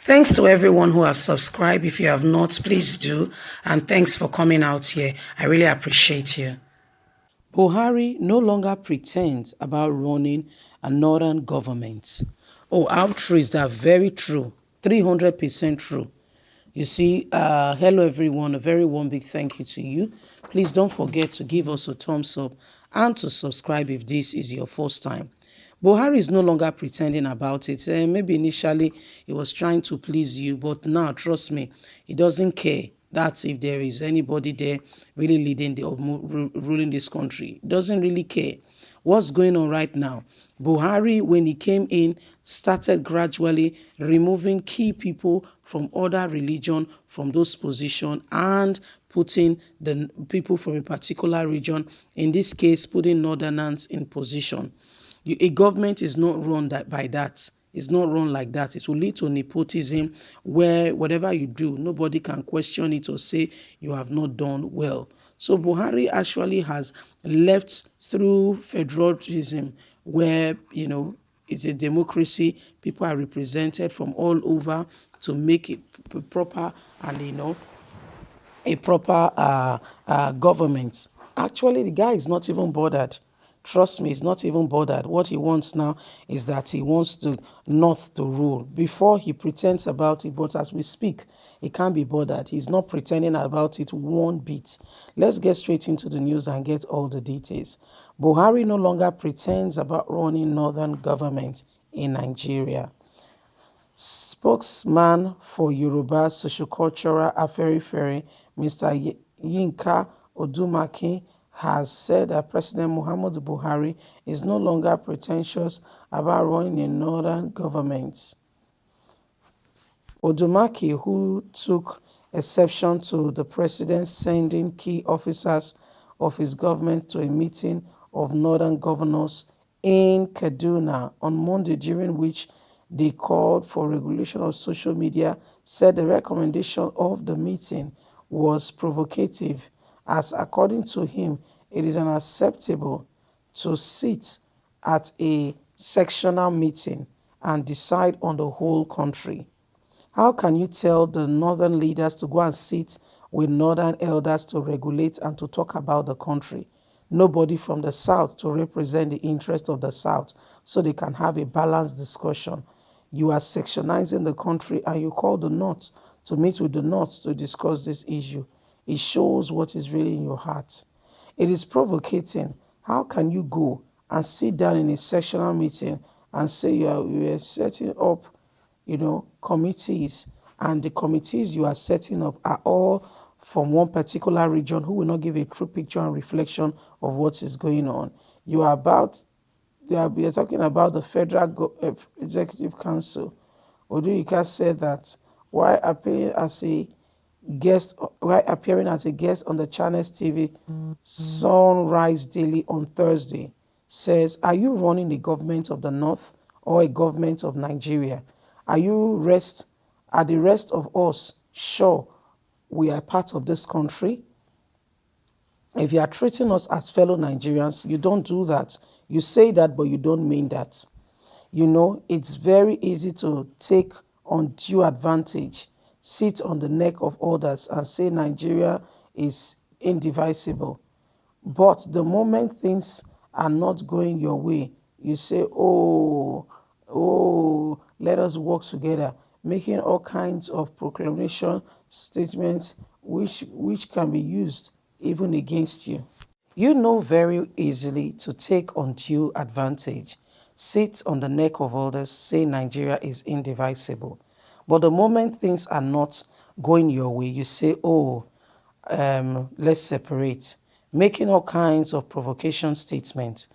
Thanks to everyone who have subscribed. If you have not, please do. And thanks for coming out here. I really appreciate you. Buhari no longer pretends about running a northern government. Oh, how true is that? Very true. 300% true. You see, hello everyone, a very warm big thank you to you. Please don't forget to give us a thumbs up and to subscribe if this is your first time. Buhari is no longer pretending about it. Maybe initially he was trying to please you, but now, trust me, he doesn't care. That's if there is anybody there really leading or ruling this country. He doesn't really care what's going on right now. Buhari, when he came in, started gradually removing key people from other religion from those positions and putting the people from a particular region, in this case, putting northerners in position. A government is not run by that. It's not run like that. It will lead to nepotism where whatever you do, nobody can question it or say you have not done well. So Buhari actually has left through federalism where, it's a democracy. People are represented from all over to make it proper and, a proper government. Actually, the guy is not even bothered. Trust me, he's not even bothered. What he wants now is that he wants the North to rule. Before he pretends about it, but as we speak, he can't be bothered. He's not pretending about it one bit. Let's get straight into the news and get all the details. Buhari no longer pretends about running northern government in Nigeria. Spokesman for Yoruba Sociocultural Afenifere, Mr. Yinka Odumaki, has said that President Muhammadu Buhari is no longer pretentious about running a northern government. Odumaki, who took exception to the president sending key officers of his government to a meeting of northern governors in Kaduna on Monday, during which they called for regulation of social media, said the recommendation of the meeting was provocative, as according to him, it is unacceptable to sit at a sectional meeting and decide on the whole country. How can you tell the northern leaders to go and sit with northern elders to regulate and to talk about the country? Nobody from the south to represent the interest of the south so they can have a balanced discussion. You are sectionizing the country and you call the north to meet with the north to discuss this issue. It shows what is really in your heart. It is provocating. How can you go and sit down in a sectional meeting and say you are setting up committees, and the committees you are setting up are all from one particular region who will not give a true picture and reflection of what is going on. You are talking about the Federal Executive Council. Oduyika said that while appearing as a guest on the Channels TV Sunrise Daily on Thursday, says, "Are you running a government of the North or a government of Nigeria? Are the rest of us sure we are part of this country? If you are treating us as fellow Nigerians, you don't do that. You say that, but you don't mean that. It's very easy to take undue advantage, sit on the neck of others and say Nigeria is indivisible. But the moment things are not going your way, you say, oh, let us work together, making all kinds of proclamation statements which can be used even against you. You know very easily to take undue advantage, sit on the neck of others, say Nigeria is indivisible. But the moment things are not going your way, you say, let's separate, making all kinds of provocation statements.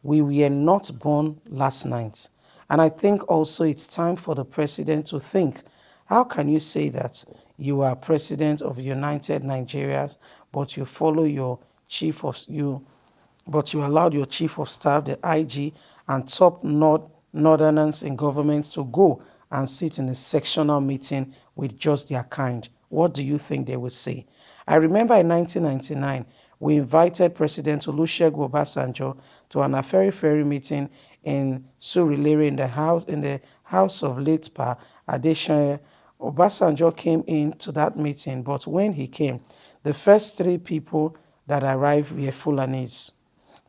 We were not born last night. And I think also it's time for the president to think, how can you say that you are president of United Nigerias, but you follow your but you allowed your chief of staff, the IG, and top northerners in government to go and sit in a sectional meeting with just their kind? What do you think they would say? I remember in 1999, we invited President Olusegun Obasanjo to an Afenifere meeting in Surulere in the house of late Pa Adesanya Obasanjo came into that meeting, but when he came, the first three people that arrived were Fulanis.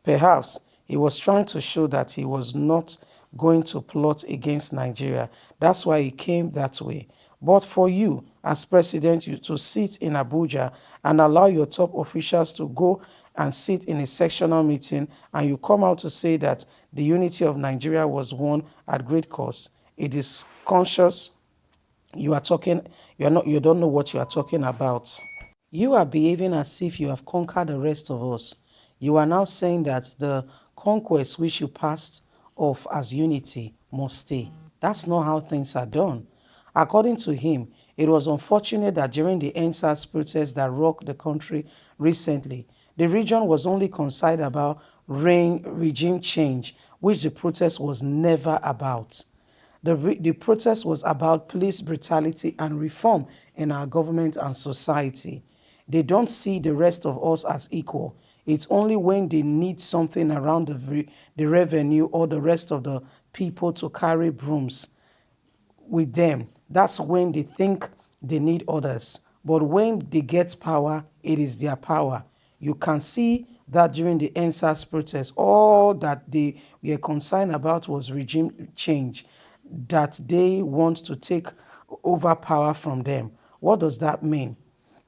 Perhaps he was trying to show that he was not going to plot against Nigeria. That's why he came that way. But for you, as president, you to sit in Abuja and allow your top officials to go and sit in a sectional meeting, and you come out to say that the unity of Nigeria was won at great cost, it is conscious. You are talking, you are not, you don't know what you are talking about. You are behaving as if you have conquered the rest of us. You are now saying that the conquest which you passed off as unity must stay. That's not how things are done. According to him, it was unfortunate that during the NSAS protests that rocked the country recently, the region was only concerned about regime change, which the protest was never about. The protest was about police brutality and reform in our government and society. They don't see the rest of us as equal. It's only when they need something around the revenue or the rest of the people to carry brooms with them. That's when they think they need others. But when they get power, it is their power. You can see that during the NSAS protest, all that they were concerned about was regime change, that they want to take over power from them. What does that mean?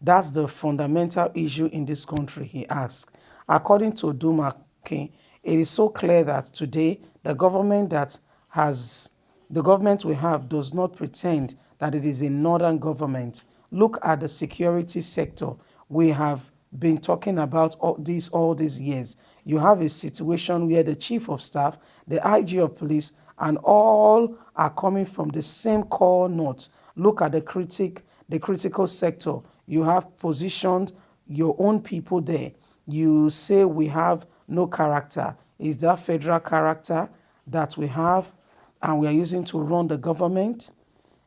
That's the fundamental issue in this country, he asked. According to Duma King, it is so clear that today has the government we have does not pretend that it is a northern government. Look at the security sector. We have been talking about all these years. You have a situation where the chief of staff, the IG of police, and all are coming from the same core note. Look at the critical sector. You have positioned your own people there. You say we have no character. Is that federal character that we have and we are using to run the government?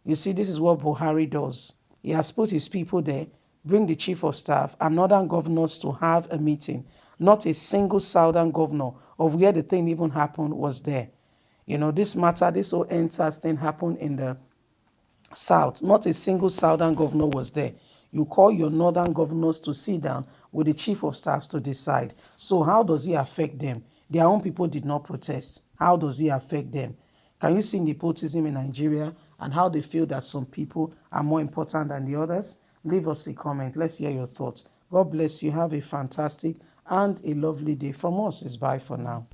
You see, this is what Buhari does. He has put his people there, bring the chief of staff and northern governors to have a meeting. Not a single southern governor of where the thing even happened was there. You know, this matter, this whole NSAS thing happened in the South. Not a single Southern governor was there. You call your Northern governors to sit down with the chief of staffs to decide. So how does it affect them? Their own people did not protest. How does it affect them? Can you see nepotism in Nigeria and how they feel that some people are more important than the others? Leave us a comment. Let's hear your thoughts. God bless you. Have a fantastic and a lovely day. From us, it's bye for now.